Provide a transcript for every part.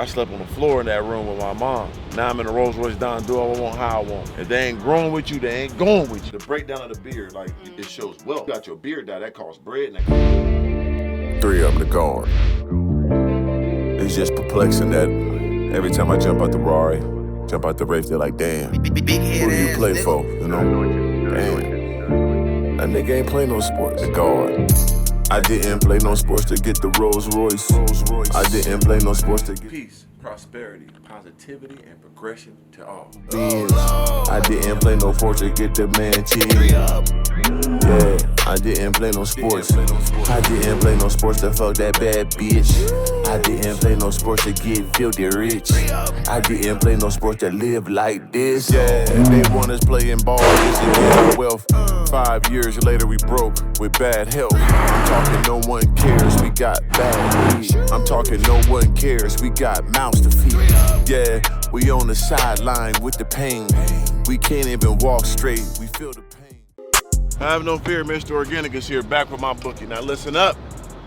I slept on the floor in that room with my mom. Now I'm in a Rolls Royce down, do what I want, how I want. If they ain't growing with you, they ain't going with you. The breakdown of the beard, like, it shows wealth. You got your beard down, that costs bread. And 3 of them to gone. It's just perplexing that every time I jump out the Rari, jump out the Wraith, they're like, damn, who do you play for, you know? Damn, that nigga ain't play no sports, the guard. I didn't play no sports to get the Rolls Royce. I didn't play no sports to get peace, prosperity, positivity, and progression to all. Benz. I didn't play no sports to get the mansion. Yeah, I didn't play no sports. I didn't play no sports to fuck that bad bitch. I didn't play no sports to get filthy rich. I didn't play no sports to live like this. Yeah, they want us playing ball just to get wealth. 5 years later we broke with bad health. I'm talking no one cares, we got bad weed. I'm talking no one cares, we got mouths to feed. Yeah, we on the sideline with the pain. We can't even walk straight, we feel the pain. Have no fear, Mr. Organik is here, back with my bookie. Now listen up.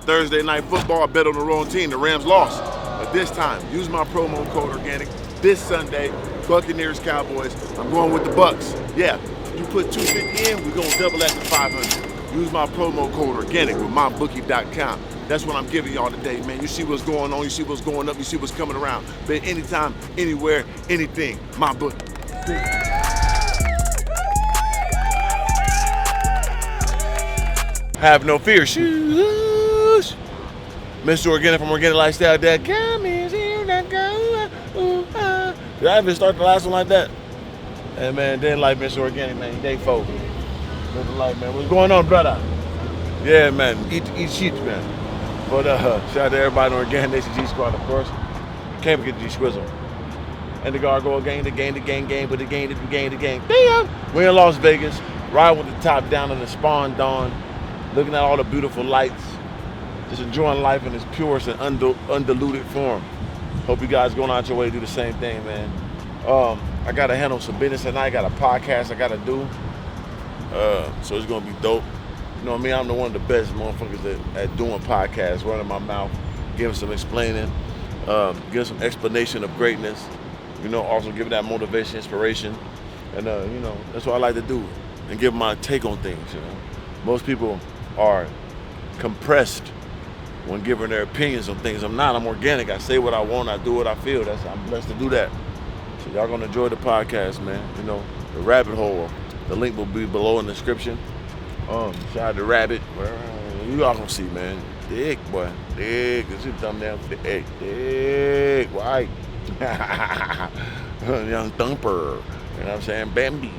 Thursday night football, I bet on the wrong team. The Rams lost. But this time, use my promo code Organik. This Sunday, Buccaneers, Cowboys. I'm going with the Bucks. Yeah, you put $250 in, we're gonna double that to $500. Use my promo code Organik with mybookie.com. That's what I'm giving y'all today, man. You see what's going on, you see what's going up, you see what's coming around. Bet anytime, anywhere, anything, my bookie. Have no fear, shoes. Mr. Organik from Organik Lifestyle. That come is here, that go. Did I even start the last one like that? Hey man, didn't like Mr. Organik, man. Day 4. Living life, man. What's going on, brother? Yeah, man. Eat sheets, man. But shout out to everybody on Organik Nation G Squad, of course. Can't forget the G Squizzle. And the Gargoyle gang, the gang, but the gang. Damn! We're in Las Vegas, riding with the top down on the spawn dawn. Looking at all the beautiful lights, just enjoying life in its purest and undiluted form. Hope you guys going out your way to do the same thing, man. I gotta handle some business tonight. I got a podcast I gotta do, so it's gonna be dope. You know what I mean? I'm one of the best motherfuckers at doing podcasts, running my mouth, giving some explaining, giving some explanation of greatness. You know, also giving that motivation, inspiration, and you know, that's what I like to do, and give my take on things. You know, most people are compressed when giving their opinions on things. I'm not. I'm organic. I say what I want. I do what I feel. I'm blessed to do that. So y'all gonna enjoy the podcast, man. You know, the rabbit hole. The link will be below in the description. Shout out to Rabbit. You all gonna see, man. Dick, boy. Dick. It's your thumbnail. Dick. White. Young Thumper. You know what I'm saying? Bambi.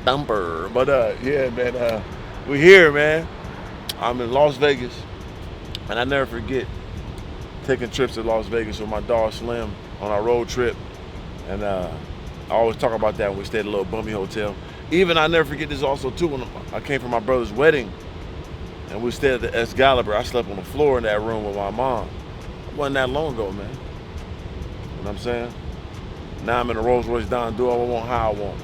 Thumper. But yeah, man. We here, man. I'm in Las Vegas, and I never forget taking trips to Las Vegas with my dog Slim on our road trip. And I always talk about that when we stayed at a little bummy hotel. Even I never forget this also too, when I came from my brother's wedding and we stayed at the Excalibur. I slept on the floor in that room with my mom. It wasn't that long ago, man. You know what I'm saying? Now I'm in a Rolls Royce down, do what I want, how I want.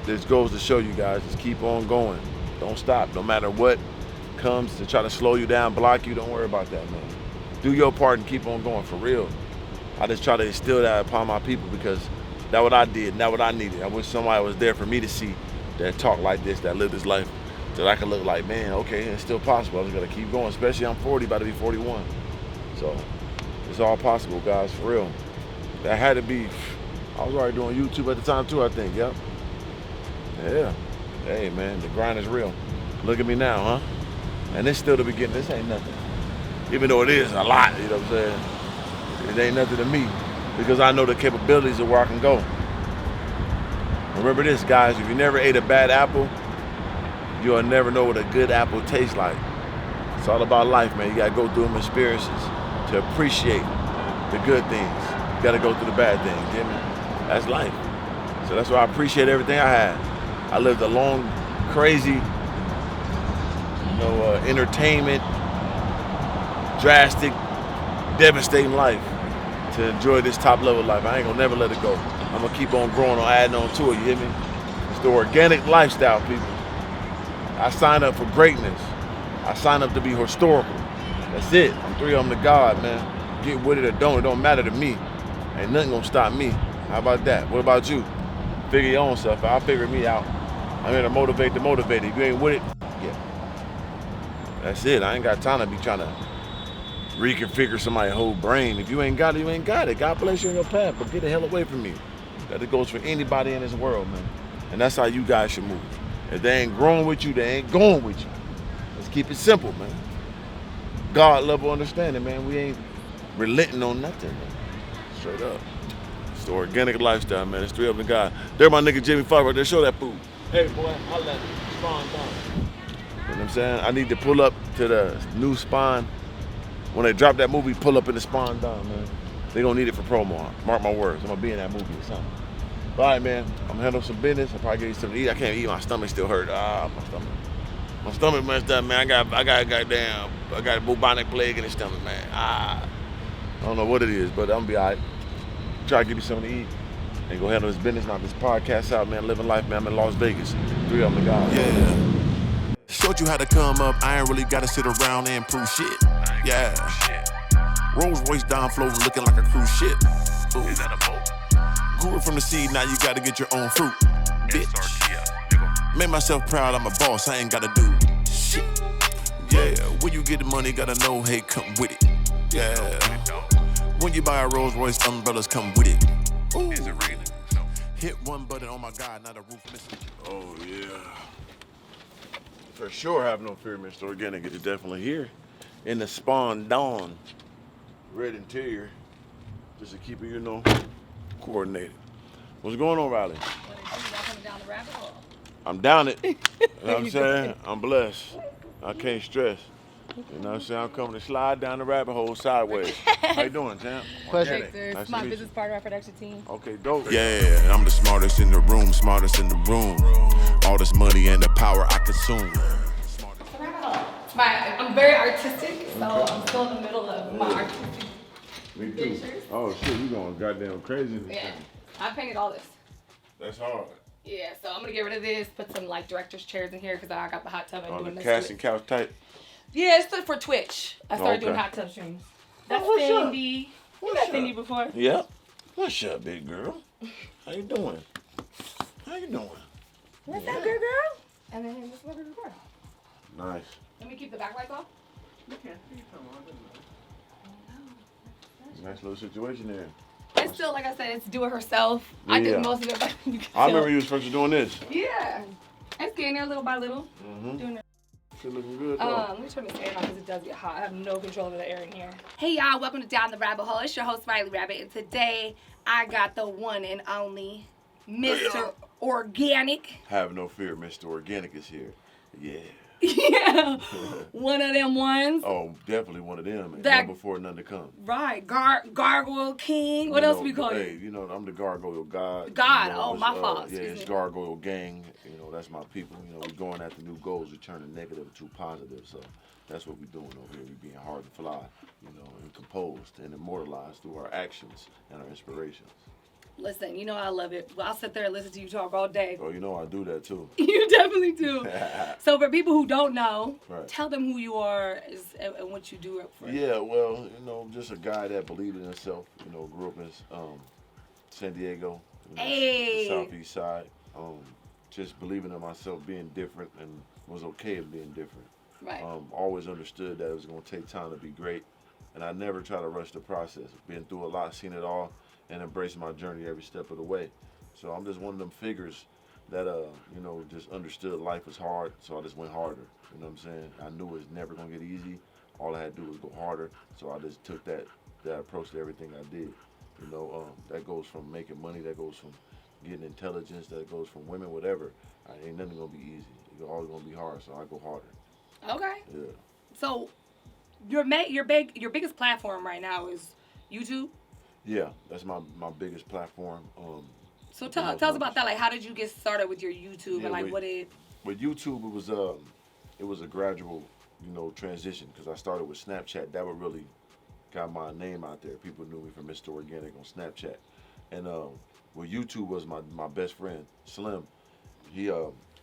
This goes to show you guys, just keep on going. Don't stop, no matter what comes to try to slow you down, block you, don't worry about that, man. Do your part and keep on going, for real. I just try to instill that upon my people because that's what I did, and that's what I needed. I wish somebody was there for me to see that talk like this, that live this life, that I can look like, man, okay, it's still possible. I just gotta keep going, especially I'm 40, about to be 41. So it's all possible, guys, for real. That had to be, I was already doing YouTube at the time too, I think, yep. Yeah, hey man, the grind is real. Look at me now, huh? And it's still the beginning, this ain't nothing. Even though it is a lot, you know what I'm saying? It ain't nothing to me because I know the capabilities of where I can go. Remember this, guys, if you never ate a bad apple, you'll never know what a good apple tastes like. It's all about life, man. You gotta go through them experiences to appreciate the good things. You gotta go through the bad things, you hear me? That's life. So that's why I appreciate everything I had. I lived a long, crazy, entertainment, drastic, devastating life to enjoy this top level life. I ain't gonna never let it go. I'm gonna keep on growing or adding on to it, you hear me? It's the organic lifestyle, people. I signed up for greatness. I signed up to be historical. That's it. I'm 3 of them to God, man. Get with it or don't, it don't matter to me. Ain't nothing gonna stop me. How about that? What about you? Figure your own stuff out. I'll figure me out. I'm here to motivate the motivated. If you ain't with it, yeah. That's it. I ain't got time to be trying to reconfigure somebody's whole brain. If you ain't got it, you ain't got it. God bless you in your path, but get the hell away from me. That goes for anybody in this world, man. And that's how you guys should move. If they ain't growing with you, they ain't going with you. Let's keep it simple, man. God level understanding, man. We ain't relenting on nothing, man. Straight up. It's the organic lifestyle, man. It's 3 of them guys. There my nigga Jimmy Fox right there. Show that food. Hey, boy, I'll let you. Spawn down. You know what I'm saying? I need to pull up to the new Spawn. When they drop that movie, pull up in the Spawn down, man. They gonna need it for promo. Mark my words. I'm gonna be in that movie or something. All right, man. I'm gonna handle some business. I'll probably get you something to eat. I can't eat. My stomach still hurt. My stomach messed up, man. I got a bubonic plague in the stomach, man. I don't know what it is, but I'm gonna be all right. Try to give you something to eat and go handle this business, knock this podcast out, man. Living life, man. I'm in Las Vegas. 3 of them guys. Yeah. Showed you how to come up. I ain't really gotta sit around and prove shit. Yeah. Rolls Royce down floating, looking like a cruise ship. Ooh. Is that a boat? Grew it from the seed, now you gotta get your own fruit. Bitch. S.R.T.F. Made myself proud, I'm a boss, I ain't gotta do shit. Yeah, when you get the money, gotta know, hey, come with it. Yeah. When you buy a Rolls Royce, umbrellas come with it. Ooh. Is it raining? No. Hit one button, oh my God, now the roof missing. Oh, yeah. For sure, have no fear, Mr. Organik is definitely here in the Spawn Dawn. Red interior, just to keep it, you know, coordinated. What's going on, Riley? What is you coming down the rabbit hole? I'm down it. You know what I'm saying? I'm blessed. I can't stress. You know what I'm saying? I'm coming to slide down the rabbit hole sideways. How you doing, champ? Pleasure. Nice Nice to my meet business you. partner, our production team. Okay, dope. Yeah, I'm the smartest in the room, smartest in the room. All this money and the power I consume. I'm very artistic, so I'm still in the middle of my artistic Me too. pictures. Oh shit, you going goddamn crazy in this Yeah, thing. I painted all this. That's hard. Yeah, so I'm gonna get rid of this, put some like director's chairs in here because I got the hot tub and On doing the this. casting couch type. Yeah, it's for Twitch. I started Okay. doing hot tub streams. That's what's up? Fendi. You What's met up? Fendi before? Yep. What's up, big girl? How you doing? How you doing? What's that good girl? And then this is what we're recording. Nice. Let me keep the back lights off. Nice little situation there. It's still, like I said, it's do it herself. I Yeah. did most of it, but you can I tell. remember you was first doing this. Yeah. It's getting there little by little. Doing it. Shit looking good though. Let me turn this air on because it does get hot. I have no control over the air in here. Hey y'all, welcome to Down the Rabbit Hole. It's your host, Riley Rabbit, and today I got the one and only Mr. Organik. Have no fear, Mr. Organik is here. Yeah. Yeah. One of them ones. Oh, definitely one of them. And That- none before none to come. Right. Gargoyle King. What You else know, we call hey, you? you know, I'm the Gargoyle God. God, You know, oh, it's, my fault. Yeah, Excuse it's me. Gargoyle Gang. You know, that's my people. You know, we're going after new goals. We're turning negative to positive. So that's what we're doing over here. We're being hard to fly, you know, and composed and immortalized through our actions and our inspirations. Listen, you know I love it. I'll sit there and listen to you talk all day. Oh, you know I do that too. You definitely do. So for people who don't know, Right. tell them who you are and what you do for. Yeah, well, you know, just a guy that believed in himself. You know, grew up in San Diego, you know, Hey. the southeast side. Just believing in myself, being different, and was okay with being different. Right. Always understood that it was going to take time to be great, and I never try to rush the process. Been through a lot, seen it all, and embraced my journey every step of the way. So I'm just one of them figures that, you know, just understood life was hard, so I just went harder. You know what I'm saying? I knew it was never going to get easy. All I had to do was go harder, so I just took that approach to everything I did. You know, that goes from making money, that goes from getting intelligence, that goes from women, whatever. Ain't nothing going to be easy. It's always going to be hard, so I go harder. Okay. Yeah. So your biggest platform right now is YouTube. Yeah, that's my biggest platform. So tell us about that. Like, how did you get started with your YouTube, Yeah, and like with YouTube, it was a gradual, you know, transition because I started with Snapchat. That would really got my name out there. People knew me from Mr. Organik on Snapchat, and with YouTube was my best friend Slim. He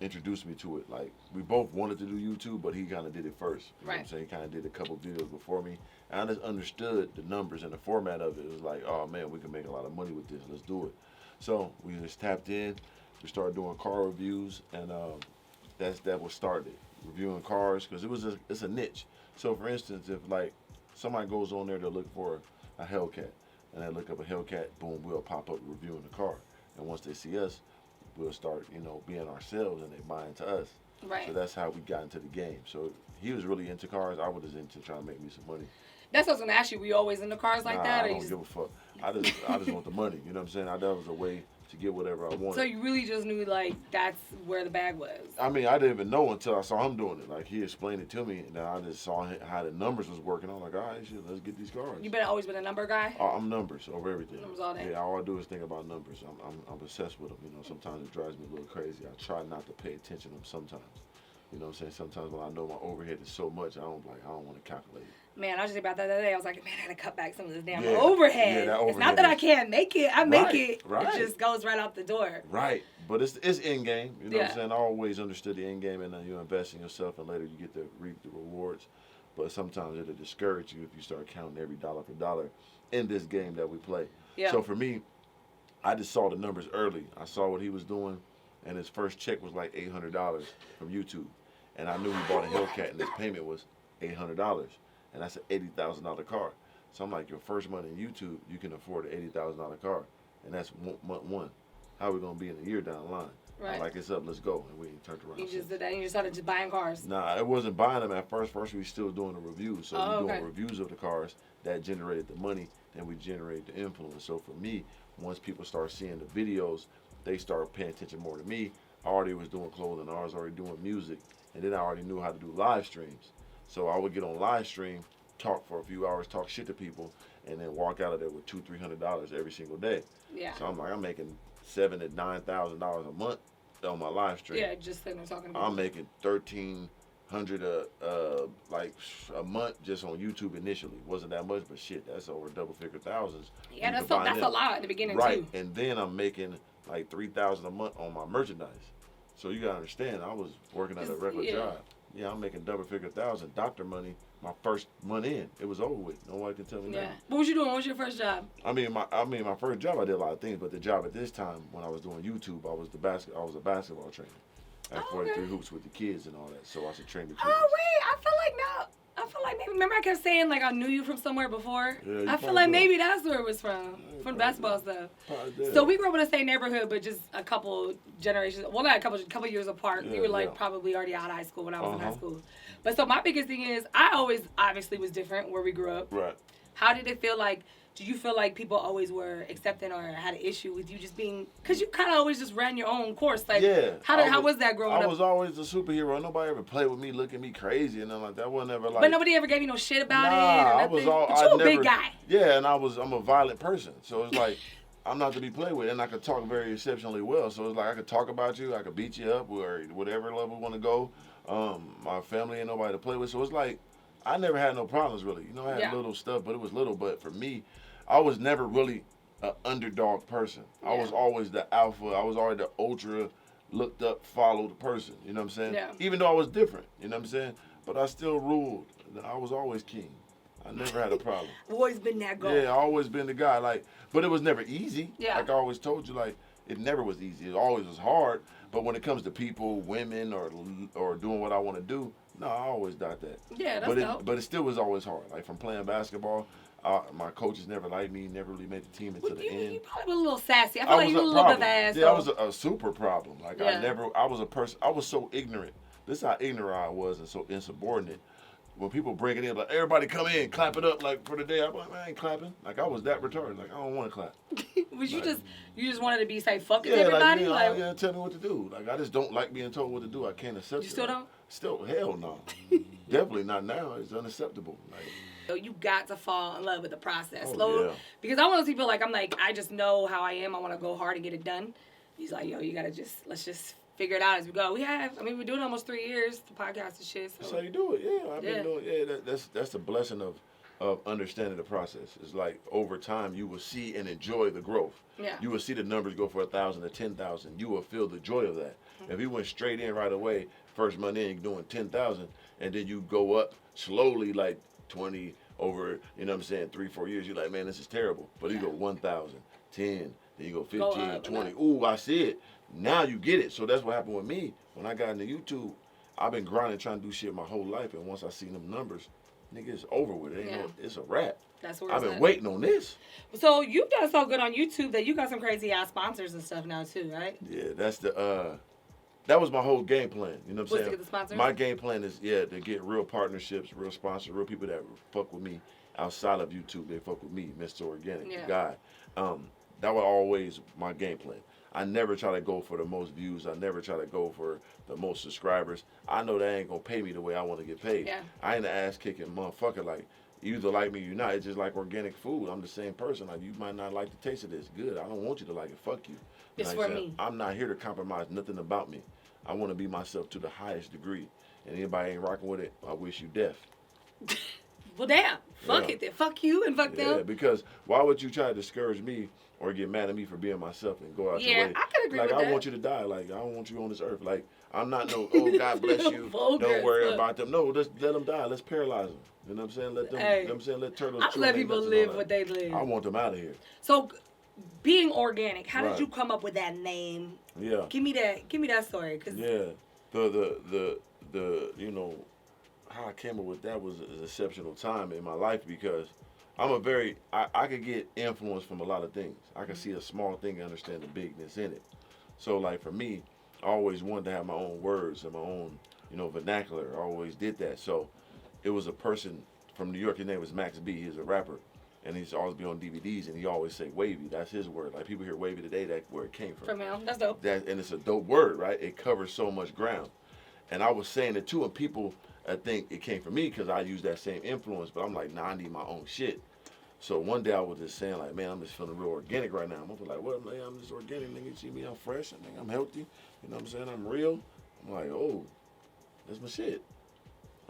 introduced me to it. Like we both wanted to do YouTube, but he kind of did it first. You know what I'm saying? He kind of did a couple videos before me, And I just understood the numbers and the format of it. It was like, oh man, we can make a lot of money with this. Let's do it. So we just tapped in. We started doing car reviews, and that was started. Reviewing cars, because it's a niche. So for instance, if like somebody goes on there to look for a Hellcat, and they look up a Hellcat, boom, we'll pop up reviewing the car. And once they see us, we'll start, being ourselves, and they buy into us. Right. So that's how we got into the game. So he was really into cars. I was into trying to make me some money. That's what I was gonna ask you. Were you always into cars like that? I don't give a fuck. I just want the money. You know what I'm saying? That was a way to get whatever I wanted. So you really just knew like that's where the bag was. I mean, I didn't even know until I saw him doing it. Like he explained it to me, and then I just saw how the numbers was working. I'm like, all right, shit, let's get these cars. You always been a number guy? I'm numbers over everything. Numbers all day. Yeah, all I do is think about numbers. I'm obsessed with them. Sometimes it drives me a little crazy. I try not to pay attention to them sometimes. You know what I'm saying? Sometimes when I know my overhead is so much, I don't want to calculate it. Man, I was just about that the other day. I was like, man, I gotta cut back some of this damn overhead. Yeah, that overhead. It's not that I can't make it. I make it. Right. It just goes right out the door. Right. But it's end game. You know what I'm saying? I always understood the end game, and then you invest in yourself, and later you get to reap the rewards. But sometimes it'll discourage you if you start counting every dollar for dollar in this game that we play. Yeah. So for me, I just saw the numbers early. I saw what he was doing, and his first check was like $800 from YouTube. And I knew he bought a Hellcat, and his payment was $800. And that's an $80,000 car. So I'm like, your first month in YouTube, you can afford an $80,000 car. And that's month one. How are we going to be in a year down the line? Right. I'm like, it's up, let's go. And we turned around. You just did that, and you just started just buying cars? Nah, it wasn't buying them at first. First, we still doing the reviews. So we're doing reviews of the cars. That generated the money, then we generated the influence. So for me, once people start seeing the videos, they start paying attention more to me. I already was doing clothing. I was already doing music. And then I already knew how to do live streams. So I would get on live stream, talk for a few hours, talk shit to people, and then walk out of there with $200-300 every single day. Yeah. So I'm like, I'm making $7,000 to $9,000 a month on my live stream. Yeah, just sitting there talking about. I'm making $1,300 like a month just on YouTube initially. Wasn't that much, but shit, that's over double-figure thousands. Yeah, that's a lot in the beginning too. Right, and then I'm making like $3,000 a month on my merchandise. So you gotta understand, I was working at a regular job. Yeah, I'm making double-figure thousand. Doctor money, my first month in, it was over with. Nobody can tell me that. What was you doing? What was your first job? I mean, my first job, I did a lot of things, but the job at this time, when I was doing YouTube, I was a basketball trainer. At 43 Hoops with the kids and all that. So I was a trainer. Oh wait, I feel like maybe. Remember, I kept saying like I knew you from somewhere before. Yeah, I feel like maybe that's where it was from basketball stuff. So we grew up in the same neighborhood, but just a couple generations. Well, not a couple years apart. Yeah, we were like probably already out of high school when I was in high school. But so my biggest thing is I always obviously was different where we grew up. Right. How did it feel like? Do you feel like people always were accepting or had an issue with you just being, because you kind of always just ran your own course? Like, how was that growing up? I was always a superhero. Nobody ever played with me, look at me crazy and nothing like that. I wasn't ever like. But nobody ever gave you no shit about it? Or nothing? But you a big guy. Yeah, and I'm a violent person. So it's like, I'm not to be played with. And I could talk very exceptionally well. So it's like, I could talk about you, I could beat you up, or whatever level we want to go. My family ain't nobody to play with. So it's like, I never had no problems really. I had little stuff, but it was little. But for me, I was never really an underdog person. I was always the alpha. I was always the ultra looked up, followed person. You know what I'm saying? Yeah. Even though I was different. You know what I'm saying? But I still ruled. I was always king. I never had a problem. Always been that guy. Yeah, I always been the guy. Like, but it was never easy. Yeah. Like I always told you, like it never was easy. It always was hard. But when it comes to people, women, or doing what I want to do, no, I always got that. Yeah, that's dope. But it still was always hard. Like from playing basketball. My coaches never liked me, never really made the team until the end. You probably were a little sassy. I feel like you were a little bit of an asshole. Yeah, I was a super problem. Like I was a person, I was so ignorant. This is how ignorant I was and so insubordinate. When people bring it in, like, everybody come in, clap it up, like, for the day, I'm like, man, I ain't clapping. Like, I was that retarded. Like, I don't want to clap. Was you just wanted to be, say, fuck everybody? Like, tell me what to do. Like, I just don't like being told what to do. I can't accept it. You still don't? Still, hell no. Definitely not now. It's unacceptable. Like, you got to fall in love with the process. Because I'm one of those people, like, I'm like, I just know how I am. I want to go hard and get it done. He's like, yo, you got to let's just figure it out as we go. We're doing almost 3 years, the podcast and shit. So. That's how you do it, yeah. I've been doing that's the blessing of understanding the process. It's like over time you will see and enjoy the growth. Yeah. You will see the numbers go from 1,000 to 10,000. You will feel the joy of that. Mm-hmm. If you went straight in right away, first month in, you're doing 10,000, and then you go up slowly like 20 over, you know what I'm saying, 3-4 years, you're like, man, this is terrible. But you go 1,000, 10, then you go 15, 20. Ooh, I see it. Now you get it. So that's what happened with me. When I got into YouTube, I've been grinding, trying to do shit my whole life. And once I seen them numbers, nigga, it's over with. It ain't no, it's a wrap. That's where I've been waiting on this. So you've done so good on YouTube that you got some crazy ass sponsors and stuff now too, right? Yeah, that's that was my whole game plan. You know what I'm saying? To get the sponsors? My game plan is, to get real partnerships, real sponsors, real people that fuck with me outside of YouTube. They fuck with me, Mr. Organik, the guy. That was always my game plan. I never try to go for the most views. I never try to go for the most subscribers. I know they ain't gonna pay me the way I want to get paid. Yeah. I ain't an ass kicking motherfucker. Like, you either like me or you're not. It's just like organic food. I'm the same person. Like, you might not like the taste of this. Good. I don't want you to like it. Fuck you. It's for me. I'm not here to compromise nothing about me. I want to be myself to the highest degree. And anybody ain't rocking with it, I wish you death. Well, damn. Fuck it then. Fuck you and fuck them. Yeah, because why would you try to discourage me or get mad at me for being myself and go out your way? I can agree with that. Like, I want you to die. Like, I don't want you on this earth. Like, I'm not no, oh, God bless you. Don't worry about them. No, just let them die. Let's paralyze them. You know what I'm saying? Let them, you know what I'm saying? Let turtles. I let people live what they live. I want them out of here. So, being organic, how did you come up with that name? Yeah. Give me that story. Cause the you know, how I came up with that was an exceptional time in my life because I'm I could get influence from a lot of things. I could see a small thing and understand the bigness in it. So, like, for me, I always wanted to have my own words and my own, you know, vernacular. I always did that. So it was a person from New York. His name was Max B. He's a rapper. And he's always be on DVDs, and he always say wavy. That's his word. Like, people hear wavy today, that's where it came from. From him. That's dope. And it's a dope word, right? It covers so much ground. And I was saying it too, and people think it came from me because I use that same influence, but I'm like, nah, I need my own shit. So one day I was just saying, like, man, I'm just feeling real organic right now. I'm like, what, man, I'm just organic, nigga. You see me, I'm fresh. I think I'm healthy. You know what I'm saying? I'm real. I'm like, oh, that's my shit.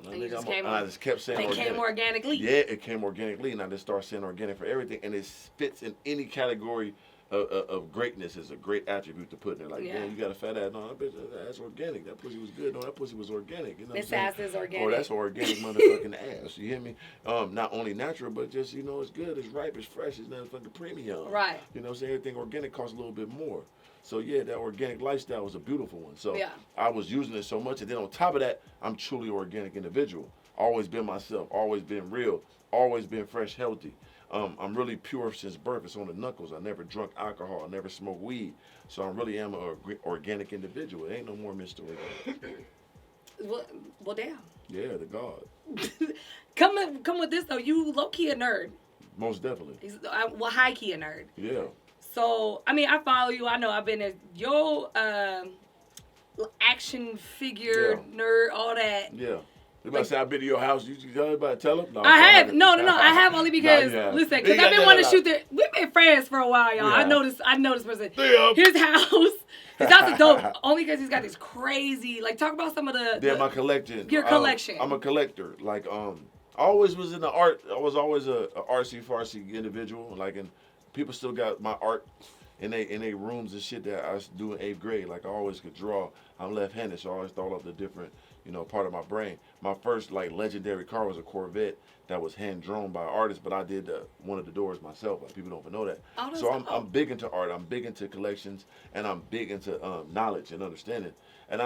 And I just kept saying organic. It came organically. Yeah, it came organically, and I just started saying organic for everything, and it fits in any category of greatness. Is a great attribute to put in there. Like, man, you got a fat ass. No, that bitch, that's organic. That pussy was good. No, that pussy was organic. You know this ass is organic. Or that's organic motherfucking ass. You hear me? Not only natural, but just, you know, it's good, it's ripe, it's fresh, it's not fucking premium. Right. You know what I'm saying? Everything organic costs a little bit more. So, yeah, that organic lifestyle was a beautiful one. So, I was using it so much. And then on top of that, I'm truly an organic individual. Always been myself. Always been real. Always been fresh, healthy. I'm really pure since birth. It's on the knuckles. I never drunk alcohol. I never smoked weed. So, I really am an organic individual. It ain't no more Mr. Organic. Well, damn. Yeah, the God. Come with this, though. You low-key a nerd. Most definitely. Well, high-key a nerd. Yeah. So, I mean, I follow you. I know I've been at your action figure nerd, all that. Yeah. You about to say I've been to your house. You about to tell them? No, I have. No. I have only because, listen, because I've been wanting to shoot there. We've been friends for a while, y'all. Yeah. I know this person. Yeah. His house. His house is dope. Only because he's got this crazy, like, talk about some of the my collection. Your collection. I'm a collector. Like, I always was in the art. I was always a artsy-fartsy individual. Like, and people still got my art in they rooms and shit that I was doing 8th grade. Like, I always could draw. I'm left-handed, so I always thought of the different, you know, part of my brain. My first, like, legendary car was a Corvette that was hand-drawn by artists, but I did one of the doors myself. Like, people don't even know that. So I'm big into art. I'm big into collections, and I'm big into knowledge and understanding. And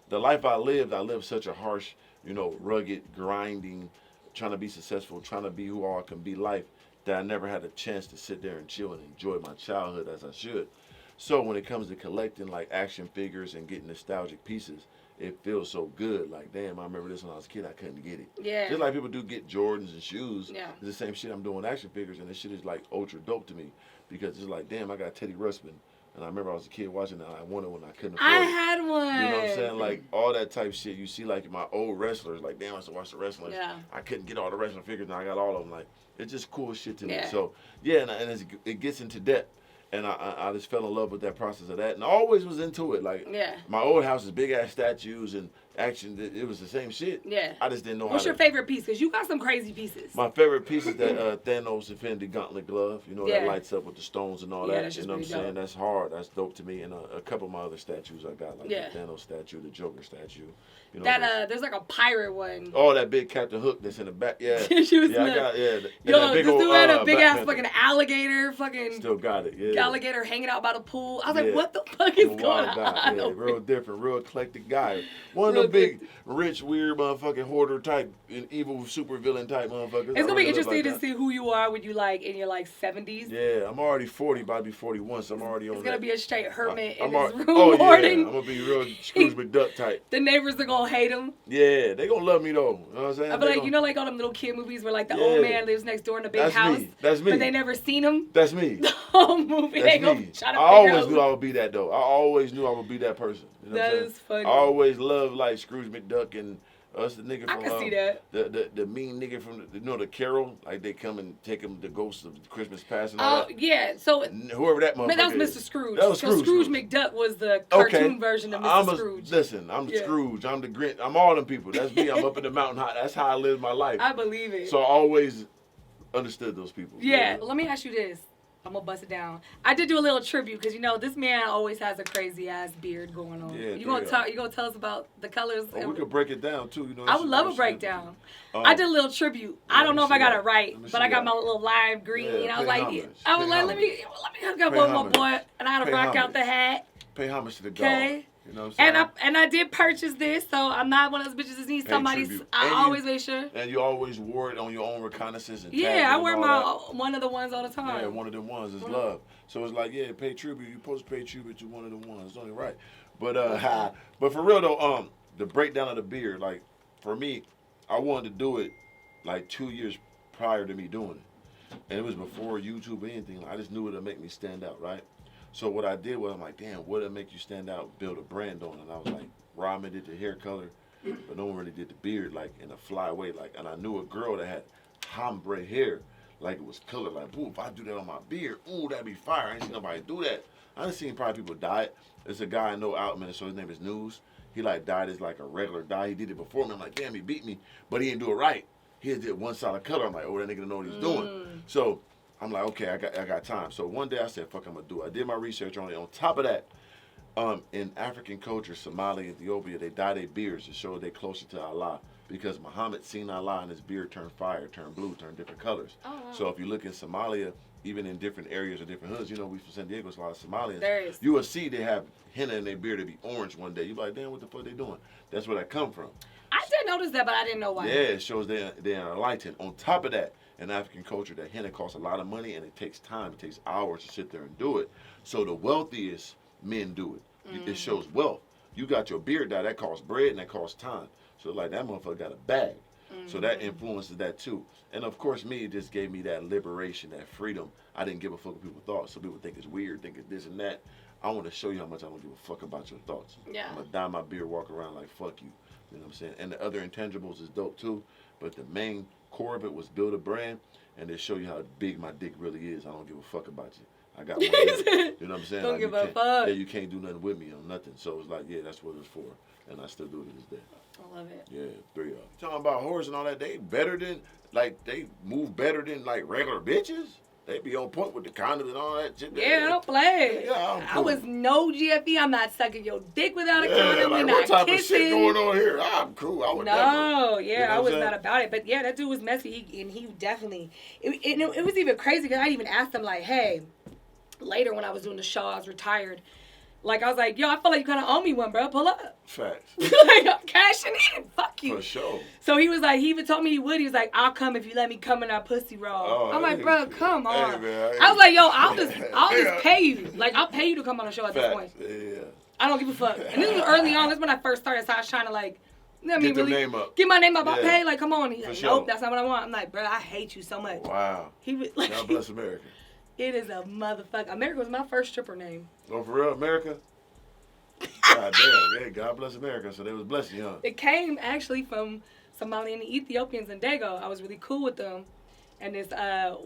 the life I lived such a harsh, you know, rugged, grinding, trying to be successful, trying to be who I can be life, that I never had a chance to sit there and chill and enjoy my childhood as I should. So when it comes to collecting, like, action figures and getting nostalgic pieces, it feels so good. Like, damn, I remember this when I was a kid, I couldn't get it. Yeah. Just like people do get Jordans and shoes. Yeah. It's the same shit I'm doing with action figures, and this shit is, like, ultra dope to me. Because it's like, damn, I got Teddy Ruxpin. And I remember I was a kid watching that. I wanted one I couldn't afford. I had one. You know what I'm saying? Like, all that type shit. You see, like, my old wrestlers. Like, damn, I used to watch the wrestlers. Yeah. I couldn't get all the wrestling figures. Now I got all of them. Like, it's just cool shit to me. Yeah. So, yeah, and it gets into depth. And I just fell in love with that process of that. And I always was into it. Like, my old house is big-ass statues and action. It was the same shit. Yeah. I just didn't know What's your favorite piece? Because you got some crazy pieces. My favorite piece is that Thanos Infinity Gauntlet glove. You know, that lights up with the stones and all that. That's You know what I'm saying? dope. That's hard. That's dope to me. And a couple of my other statues I got, like the Thanos statue, the Joker statue. You know, that there's like a pirate one. Oh, that big Captain Hook that's in the back. Yeah. She was I got, Yo, that big this dude had a big ass Batman fucking alligator, fucking. Still got it, yeah. Alligator hanging out by the pool. I was like, what the fuck is going on? Yeah, real different, real eclectic guy. One of the big, rich, weird motherfucking hoarder type, evil super villain type motherfuckers. It's gonna be interesting to see who you are when you like in your like 70s. Yeah, I'm already 40, about to be 41, so I'm already on that. It's gonna be a straight hermit in I'm his room yeah, hoarding. I'm gonna be real Scrooge McDuck type. The neighbors are gonna hate him. Yeah, they gonna love me though. You know what I'm saying? I feel like, you know, like all them little kid movies where like the old man lives next door in a big house. That's me. But they never seen him. That's me. The whole movie, they gonna try to I always knew I would be that though. I always knew I would be that person. You know that is funny. I always loved like Scrooge McDuck and us, the nigga from I can see that. The mean nigga from the Carol, like they come and take him the ghosts of Christmas past and all that. Yeah, so whoever that motherfucker that was is. Mr. Scrooge. That was Scrooge. So Scrooge McDuck was the cartoon version of Mr. Scrooge. Listen, I'm the Scrooge. I'm the Grinch. I'm all them people. That's me. I'm up in the mountain high. That's how I live my life. I believe it. So I always understood those people. Yeah, let me ask you this. I'm gonna bust it down. I did do a little tribute because you know this man always has a crazy ass beard going on. Yeah, you gonna tell us about the colors? Oh, we could break it down too. You know, I would love a breakdown. I did a little tribute. I don't know if I got it right, but I got my little lime green. Yeah, I was like, let me hook up with my boy, and I had to rock out the hat. Pay homage to the God. Okay. You know what I'm saying? And I did purchase this, so I'm not one of those bitches that needs somebody's. I always make sure. And you always wore it on your own reconnaissance. And I wear one of the ones all the time. Yeah, one of them ones is love. So it's like, pay tribute. You're supposed to pay tribute to one of the ones. It's only right. But but for real though, the breakdown of the beard, like for me, I wanted to do it like 2 years prior to me doing it, and it was before YouTube or anything. I just knew it would make me stand out, right? So what I did was I'm like, damn, what'll make you stand out? Build a brand on it. And I was like, Ramen did the hair color, but no one really did the beard like in a fly way. Like, and I knew a girl that had ombre hair, like it was colored. Like, ooh, if I do that on my beard, ooh, that'd be fire. I ain't seen nobody do that. I done seen probably people dye it. There's a guy I know out in Minnesota. His name is News. He like dyed it like a regular dye. He did it before me. I'm like, damn, he beat me, but he didn't do it right. He did one solid color. I'm like, oh, that nigga didn't know what he's doing. So I'm like, okay, I got time. So one day I said, fuck, I'm gonna do it. I did my research on it. On top of that, in African culture, Somalia, Ethiopia, they dye their beards to show they're closer to Allah. Because Muhammad seen Allah and his beard turned fire, turned blue, turned different colors. Oh, wow. So if you look in Somalia, even in different areas or different hoods, you know, we from San Diego, it's a lot of Somalians. You will see they have henna in their beard to be orange one day. You be like, damn, what the fuck they doing? That's where that come from. I did notice that, but I didn't know why. Yeah, it shows they're enlightened. On top of that, in African culture, that henna costs a lot of money and it takes time. It takes hours to sit there and do it. So the wealthiest men do it. It shows wealth. You got your beard dye, that costs bread and that costs time. So like that motherfucker got a bag. So that influences that too. And of course me, it just gave me that liberation, that freedom. I didn't give a fuck what people thought. So people think it's weird, think it's this and that. I want to show you how much I don't give a fuck about your thoughts. Yeah. I'm gonna dye my beard, walk around like fuck you. You know what I'm saying? And the other intangibles is dope too. But the main core of it was build a brand and to show you how big my dick really is. I don't give a fuck about you. I got one. You know what I'm saying? Don't like, give a fuck. Yeah, you can't do nothing with me on nothing. So it's like, yeah, that's what it's for. And I still do it to this day. I love it. Yeah, 3 of them. Talking about horse and all that, they better than, like, they move better than, like, regular bitches. They be on point with the condoms and all that shit. Yeah, I don't play. Yeah, I was no GFE. I'm not sucking your dick without a condom. Like, We're what not type kissing. of shit going on here? I'm cool. I would never. No, yeah, You know I was what I'm not about it. But yeah, that dude was messy. He definitely. It was even crazy because I even asked him like, hey, later when I was doing the show, I was retired. Like, I was like, yo, I feel like you kind of owe me one, bro. Pull up. Facts. Like, I'm cashing in. Fuck you. For sure. So he was like, he even told me he would. He was like, I'll come if you let me come in our pussy roll. Oh, I'm like, bro, come on. Hey, man, I was like, yo, I'll just pay you. Like, I'll pay you to come on the show at this point. Yeah. I don't give a fuck. And this was early on. This is when I first started. So I was trying to, like, you know what I mean, really name up. Get my name up. I'll pay. Like, come on. He's like, nope, that's not what I want. I'm like, bro, I hate you so much. Wow. He was like, God bless America. It is a motherfucker. America was my first stripper name. Oh, for real? America? God damn, yeah, God bless America. So they was blessing you, huh? It came actually from Somali and Ethiopians in Dago. I was really cool with them. And this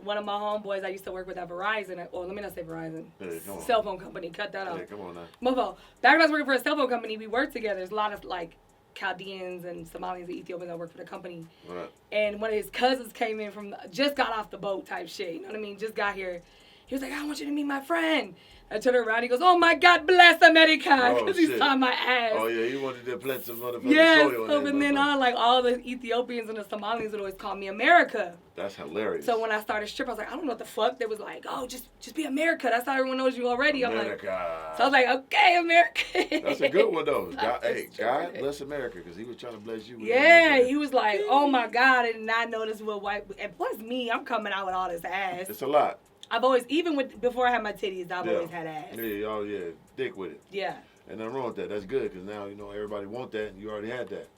one of my homeboys I used to work with at Verizon. Well, let me not say Verizon. Hey, come on. Cell phone company. Cut that off. Hey, come on now. Mofo. Back when I was working for a cell phone company, we worked together. There's a lot of like Chaldeans and Somalians and Ethiopians that work for the company. Right. And one of his cousins came in just got off the boat type shit. You know what I mean? Just got here. He was like, I want you to meet my friend. I turned around. He goes, oh my God, bless America. Because he saw my ass. Oh, yeah, he wanted to plant some motherfucking soil on so and then like all the Ethiopians and the Somalians would always call me America. That's hilarious. So when I started stripping, I was like, I don't know what the fuck. They was like, oh, just be America. That's how everyone knows you already. America. I'm like, so I was like, okay, America. That's a good one, though. God bless America, because he was trying to bless you. Yeah, he was like, oh my God, I did not know this was white. And plus me, I'm coming out with all this ass. It's a lot. I've always, before I had my titties, I've always had ass. Yeah, dick with it. Yeah. And nothing wrong with that. That's good, because now, everybody want that, and you already had that.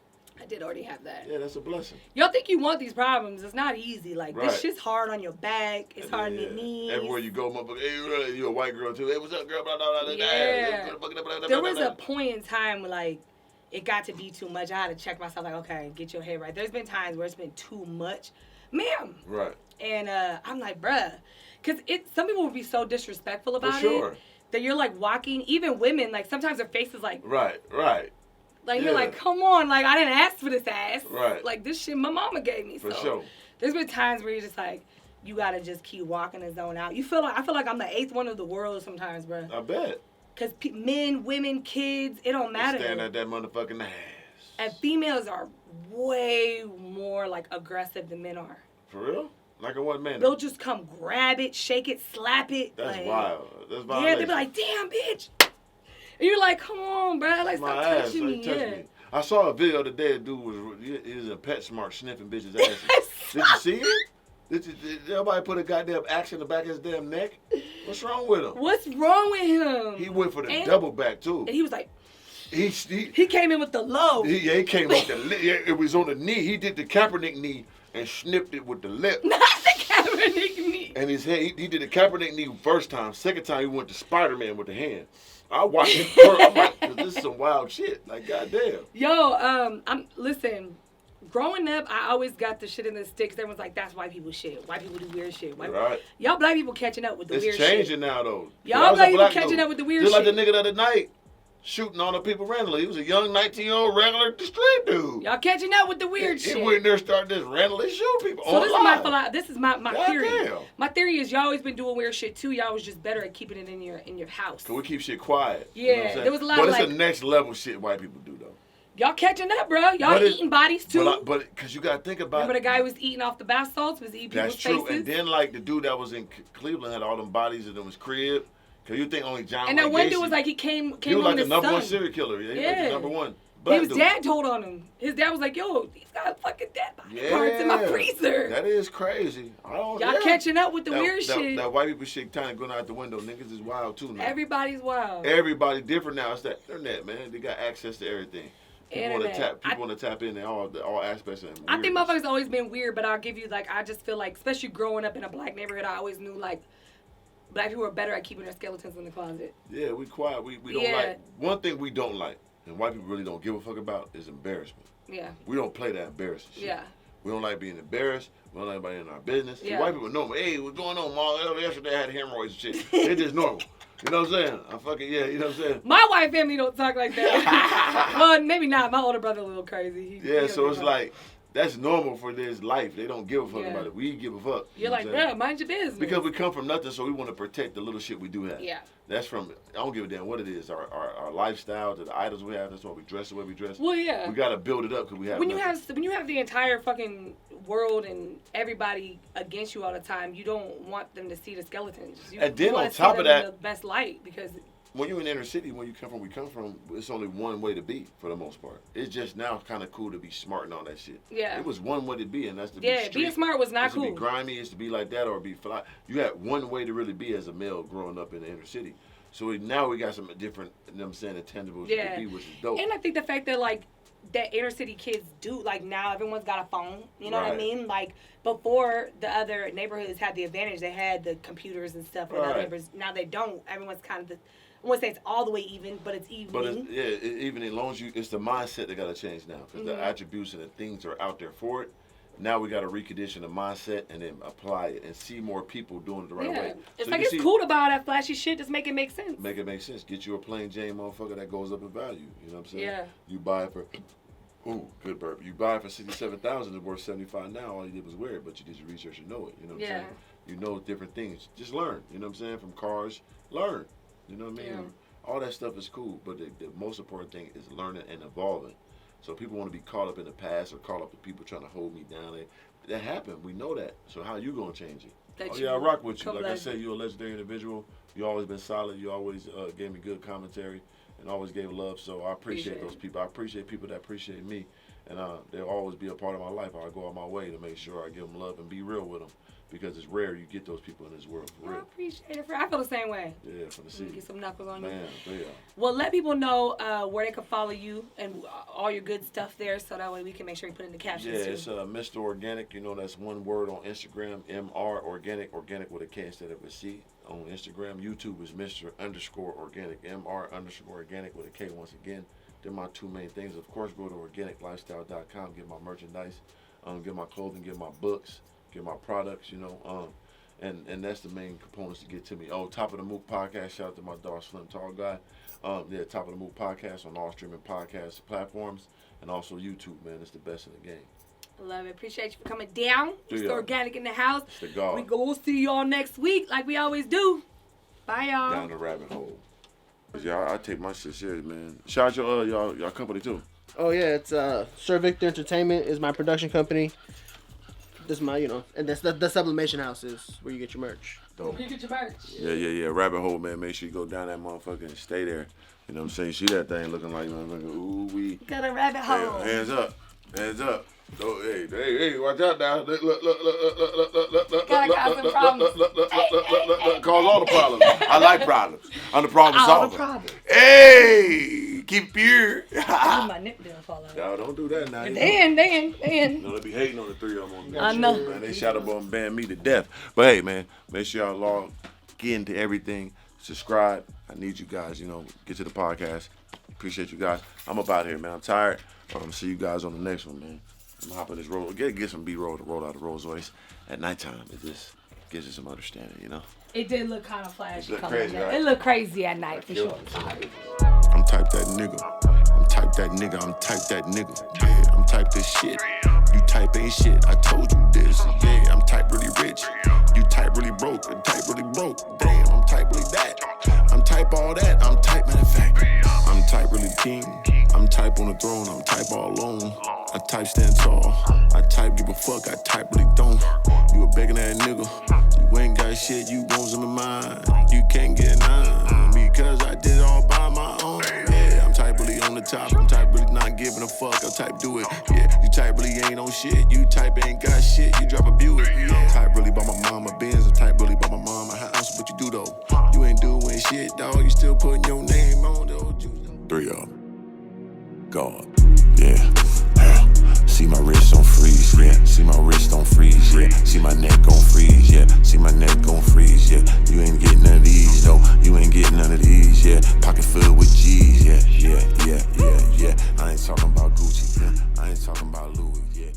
I did already have that. Yeah, that's a blessing. Y'all think you want these problems. It's not easy. Like, this shit's hard on your back. It's hard on your knees. Everywhere you go, motherfucker, hey, you a white girl, too. Hey, what's up, girl? Blah, blah, blah, yeah. There was a point in time where, like, it got to be too much. I had to check myself, like, okay, get your head right. There's been times where it's been too much. Ma'am. Right. And I'm like, bruh. Because some people would be so disrespectful about it that you're like walking, even women, like sometimes their face is like. Right. Like you're like, come on, like I didn't ask for this ass. Right. Like this shit my mama gave me. For sure. There's been times where you're just like, you gotta just keep walking and zone out. I feel like I'm the 8th one of the world sometimes, bruh. I bet. Because men, women, kids, it don't matter. Stand at that motherfucking ass. And females are way more like aggressive than men are. For real? Like in what manner? They'll just come grab it, shake it, slap it. That's like, wild. That's violation. Yeah, they be like, damn, bitch. And you're like, come on, bro. Like, stop touching me. Me. I saw a video today. A dude was in PetSmart sniffing bitches' asses. Did you see it? Did nobody put a goddamn axe in the back of his damn neck? What's wrong with him? What's wrong with him? He went for the double back, too. And he was like, he came in with the low. He came with it was on the knee. He did the Kaepernick knee and snipped it with the lip. Not the Kaepernick knee. And his head, he did the Kaepernick knee first time. Second time, he went to Spider-Man with the hand. I watched him burn. I'm like, this is some wild shit. Like, goddamn. Yo, listen, growing up, I always got the shit in the sticks. Everyone's like, that's white people shit. White people do weird shit. Right. Y'all black people catching up with the weird shit. It's changing now, though. Y'all black people catching up with the weird shit. Just like the nigga the other night. Shooting on the people randomly. He was a young 19-year-old regular street dude. Y'all catching up with the weird shit. He went in there started just randomly shoot people. So this is my theory. Damn. My theory is y'all always been doing weird shit too. Y'all was just better at keeping it in your house. Cause we keep shit quiet. Yeah, you know there was a lot of it's the next level shit white people do though. Y'all catching up, bro. Y'all eating bodies too. But cause you gotta think about. Remember the guy who was eating off the bath salts was eating people's faces. That's true. And then like the dude that was in Cleveland had all them bodies in his crib. Cause you think only John. And that one dude was like he came he was on like the number son. one serial killer. Yeah, he was like the number one. His dad told on him. His dad was like, "Yo, he's got fucking dead body parts in my freezer." That is crazy. Y'all catching up with the weird shit. That white people shit kind of going out the window. Niggas is wild too now. Everybody's wild. Everybody different now. It's that internet, man. They got access to everything. People want to tap in all aspects of it. I think motherfuckers always been weird, but I'll give you like I just feel like, especially growing up in a black neighborhood, I always knew like. Black people are better at keeping their skeletons in the closet. Yeah, we quiet. We don't like. One thing we don't like, and white people really don't give a fuck about, is embarrassment. Yeah. We don't play that embarrassing shit. Yeah. We don't like being embarrassed. We don't like anybody in our business. Yeah. White people know me. Hey, what's going on, Mom? Yesterday I had hemorrhoids and shit. It's just normal. You know what I'm saying? You know what I'm saying? My white family don't talk like that. Well, maybe not. My older brother a little crazy. So it's like. That's normal for this life. They don't give a fuck about it. We give a fuck. You're like, bro, mind your business. Because we come from nothing, so we want to protect the little shit we do have. Yeah. That's from, I don't give a damn what it is. Our lifestyle, to the idols we have, that's why we dress the way we dress. Well, yeah. We got to build it up because we have when you have the entire fucking world and everybody against you all the time, you don't want them to see the skeletons. And then on top of that, the best light because... When you're in the inner city, where we come from, it's only one way to be for the most part. It's just now kind of cool to be smart and all that shit. Yeah. It was one way to be, and that's to be street. Being smart was not cool. To be grimy, is to be like that or be fly. You had one way to really be as a male growing up in the inner city. So now we got some different, you know what I'm saying, intangibles to be, which is dope. And I think the fact that, like, that inner city kids do, like, now everyone's got a phone. You know what I mean? Like, before the other neighborhoods had the advantage. They had the computers and stuff. And neighbors. Now they don't. Everyone's kind of... I wouldn't say it's all the way even, but it's even. But even as long as it's the mindset that got to change now, because the attributes and the things are out there for it. Now we got to recondition the mindset and then apply it and see more people doing it the right way. It's like it's cool to buy all that flashy shit. Just make it make sense. Make it make sense. Get you a plain Jane motherfucker that goes up in value. You know what I'm saying? Yeah. You buy it for Ooh, good burp. You buy it for $67,000, it's worth $75 now. All you did was wear it, but you did your research and know it. You know what I'm saying? You know different things. Just learn. You know what I'm saying? From cars, learn. You know what I mean? Yeah. All that stuff is cool, but the most important thing is learning and evolving. So people want to be caught up in the past or caught up with people trying to hold me down. That happened. We know that. So how you gonna change it? I rock with you. Like I said, you're a legendary individual. You always been solid. You always gave me good commentary and always gave love. So I appreciate those people. I appreciate people that appreciate me, and they'll always be a part of my life. I go out my way to make sure I give them love and be real with them. Because it's rare you get those people in this world, for real. I appreciate it. I feel the same way. Yeah, for the city. Get some knuckles on you. Yeah. Well, let people know where they can follow you and all your good stuff there, so that way we can make sure we put in the captions. Yeah, it's Mr. Organik. You know, that's one word on Instagram. MR Organik. Organic with a K instead of a C on Instagram. YouTube is Mr._Organik. MR_Organic with a K once again. They're my two main things. Of course, go to OrganicLifestyle.com. Get my merchandise. Get my clothing. Get my books. Get my products, you know, and that's the main components to get to me. Oh, Top of the Mook podcast. Shout out to my dog Slim Tall Guy. Top of the Mook podcast on all streaming podcast platforms and also YouTube. Man, it's the best in the game. Love it. Appreciate you for coming down. Mr. Organik in the house. It's the God. We go see y'all next week like we always do. Bye, y'all. Down the rabbit hole. Yeah, I take my shit serious, man. Shout out y'all company too. Oh yeah, it's Sir Victor Entertainment is my production company. This is my, and that's the Sublimation House is where you get your merch. Dope. You get your merch. Yeah. Rabbit hole, man. Make sure you go down that motherfucker and stay there. You know what I'm saying? You see that thing looking like, ooh, we. Got a rabbit hole. Hands up. Oh, hey, watch out now. Look. Gotta cause some problems. Cause all the problems. I like problems. I'm the problem All solver. the problems. Hey, keep pure. My nip didn't fall out. Y'all don't do that now. Dan. They be hating on the three of them on I know. Man, they shot up and banned me to death. But hey, man, make sure y'all log, get into everything, subscribe. I need you guys, get to the podcast. Appreciate you guys. I'm up out here, man. I'm tired. I'm gonna see you guys on the next one, man. I'm gonna hop in this road. Get some B-roll to roll out of Rolls Royce at nighttime. It just gives you some understanding, It did look kind of flashy. It looked crazy, right? It looked crazy at night, for sure. I'm type that nigga. I'm type that nigga. I'm type that nigga. Yeah, I'm type this shit. You type ain't shit. I told you this. Yeah, I'm type really rich. You type really broke. I type really broke. Damn, I'm type really that. I'm type all that. I'm type matter of fact. I'm type really king. I'm type on the throne. I'm type all alone. I type stand tall. I type give a fuck. I type really don't. You a begging that nigga. You ain't got shit. You want some of mine. You can't get none because I did it all by my own. Yeah, I'm type really on the top. I'm type really not giving a fuck. I type do it. Yeah, you type really ain't on shit. You type ain't got shit. You drop a Buick. Yeah, type really by my mama Benz. I type really by my mama house. What you do though? You ain't doing shit, dog. You still putting your name on though. 3 of them. God. Yeah. See my wrist on freeze, yeah. See my wrist on freeze, yeah. See my neck on freeze, yeah. See my neck on freeze, yeah. You ain't getting none of these, though. You ain't getting none of these, yeah. Pocket filled with G's, yeah. I ain't talking about Gucci, yeah. I ain't talking about Louis, yeah.